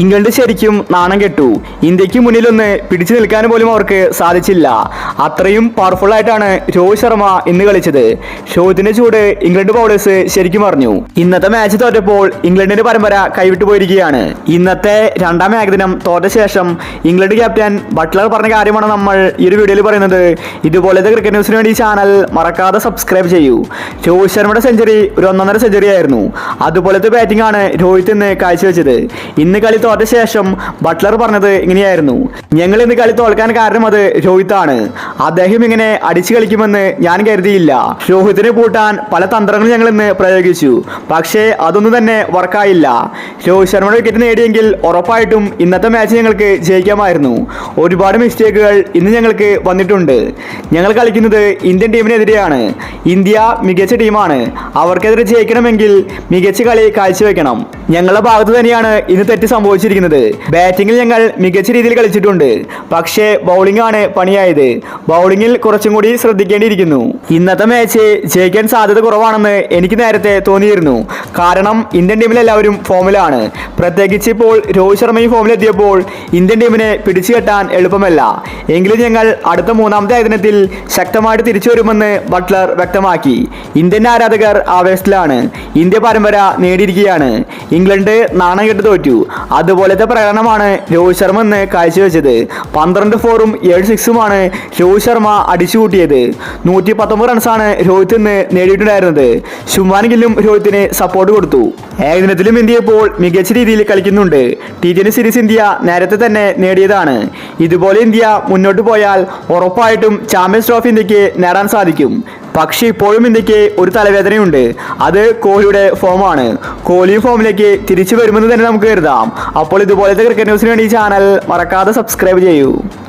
England ശരിക്കും നാണം കെട്ടു. ഇന്ത്യക്ക് മുന്നിലൊന്ന് പിടിച്ചു നിൽക്കാൻ പോലും അവർക്ക് സാധിച്ചില്ല. അത്രയും പവർഫുൾ ആയിട്ടാണ് രോഹിത് ശർമ്മ ഇന്ന് കളിച്ചത്. രോഹിത്തിന്റെ ചൂട് ഇംഗ്ലണ്ട് ബൗളേഴ്സ് ശരിക്കും അറിഞ്ഞു. ഇന്നത്തെ മാച്ച് തോറ്റപ്പോൾ ഇംഗ്ലണ്ടിന്റെ പരമ്പര കൈവിട്ടു പോയിരിക്കുകയാണ്. ഇന്നത്തെ രണ്ടാം ഏകദിനം തോറ്റ ശേഷം ഇംഗ്ലണ്ട് ക്യാപ്റ്റൻ ബട്ട്ലർ പറഞ്ഞ കാര്യമാണ് നമ്മൾ ഈ ഒരു വീഡിയോയിൽ പറയുന്നത്. ഇതുപോലത്തെ ക്രിക്കറ്റ് ന്യൂസിന് വേണ്ടി ചാനൽ മറക്കാതെ സബ്സ്ക്രൈബ് ചെയ്യൂ. രോഹിത് ശർമ്മയുടെ സെഞ്ചുറി ഒരു 1.5 സെഞ്ചുറി ആയിരുന്നു. അതുപോലത്തെ ബാറ്റിംഗ് ആണ് രോഹിത് ഇന്ന് കാഴ്ചവെച്ചത്. ഇന്ന് കളി തോറ്റ ശേഷം ബട്ട്ലർ പറഞ്ഞത് ഇങ്ങനെയായിരുന്നു: ഞങ്ങൾ ഇന്ന് കളി തോൽക്കാൻ കാരണം അത് രോഹിത്താണ്. അദ്ദേഹം ഇങ്ങനെ അടിച്ചു കളിക്കുമെന്ന് ഞാൻ കരുതിയില്ല. രോഹിത്തിനെ പൂട്ടാൻ പല തന്ത്രങ്ങളും ഞങ്ങൾ ഇന്ന് പ്രയോഗിച്ചു, പക്ഷേ അതൊന്നും തന്നെ വർക്കായില്ല. രോഹിത് ശർമ്മയുടെ വിക്കറ്റ് നേടിയെങ്കിൽ ഉറപ്പായിട്ടും ഇന്നത്തെ മാച്ച് ഞങ്ങൾക്ക് ജയിക്കാമായിരുന്നു. ഒരുപാട് മിസ്റ്റേക്കുകൾ ഇന്ന് ഞങ്ങൾക്ക് വന്നിട്ടുണ്ട്. ഞങ്ങൾ കളിക്കുന്നത് ഇന്ത്യൻ ടീമിനെതിരെയാണ്. ഇന്ത്യ മികച്ച ടീമാണ്. അവർക്കെതിരെ ജയിക്കണമെങ്കിൽ മികച്ച കളി കാഴ്ചവെക്കണം. ഞങ്ങളുടെ ഭാഗത്ത് തന്നെയാണ് ഇന്ന് തെറ്റ് സംഭവിച്ചിരിക്കുന്നത്. ബാറ്റിംഗിൽ ഞങ്ങൾ മികച്ച രീതിയിൽ കളിച്ചിട്ടുണ്ട്, പക്ഷേ ബൗളിംഗ് ആണ് പണിയായത്. ബൗളിംഗിൽ കുറച്ചും കൂടി ശ്രദ്ധിക്കേണ്ടിയിരിക്കുന്നു. ഇന്നത്തെ മാച്ച് ജയിക്കാൻ സാധ്യത കുറവാണെന്ന് എനിക്ക് നേരത്തെ തോന്നിയിരുന്നു. കാരണം ഇന്ത്യൻ ടീമിൽ എല്ലാവരും ഫോമിലാണ്. പ്രത്യേകിച്ച് ഇപ്പോൾ രോഹിത് ശർമ്മയും ഫോമിലെത്തിയപ്പോൾ ഇന്ത്യൻ ടീമിനെ പിടിച്ചു കെട്ടാൻ എളുപ്പമല്ല. എങ്കിലും ഞങ്ങൾ അടുത്ത മൂന്നാമത്തെ ഏകദിനത്തിൽ ശക്തമായിട്ട് തിരിച്ചു വരുമെന്ന് ബട്ട്ലർ വ്യക്തമാക്കി. ഇന്ത്യൻ ആരാധകർ ആവേശത്തിലാണ്. ഇന്ത്യ പരമ്പര നേടിയിരിക്കുകയാണ്. ഇംഗ്ലണ്ട് നാണം കെട്ട് തോറ്റു. അതുപോലത്തെ പ്രകടനമാണ് രോഹിത് ശർമ്മ ഇന്ന് കാഴ്ചവെച്ചത്. 12 4ഉം 7 6ഉമാണ് രോഹിത് ശർമ്മ അടിച്ചുകൂട്ടിയത്. 119 റൺസാണ് രോഹിത് ഇന്ന് നേടിയിട്ടുണ്ടായിരുന്നത്. ശുഭ്മാൻ ഗില്ലും രോഹിത്തിന് സപ്പോർട്ട് കൊടുത്തു. ഏകദിനത്തിലും ഇന്ത്യ ഇപ്പോൾ മികച്ച രീതിയിൽ കളിക്കുന്നുണ്ട്. T20 സീരീസ് ഇന്ത്യ നേരത്തെ തന്നെ നേടിയതാണ്. ഇതുപോലെ ഇന്ത്യ മുന്നോട്ട് പോയാൽ ഉറപ്പായിട്ടും ചാമ്പ്യൻസ് ട്രോഫി ഇന്ത്യക്ക് നേടാൻ സാധിക്കും. പക്ഷേ ഇപ്പോഴും ഇന്ത്യക്ക് ഒരു തലവേദനയുണ്ട്. അത് കോഹ്ലിയുടെ ഫോമാണ്. കോഹ്ലി ഫോമിലേക്ക് തിരിച്ചു വരുമെന്ന് തന്നെ നമുക്ക് കരുതാം. അപ്പോൾ ഇതുപോലത്തെ ക്രിക്കറ്റ് ന്യൂസിന് വേണ്ടി ചാനൽ മറക്കാതെ സബ്സ്ക്രൈബ് ചെയ്യൂ.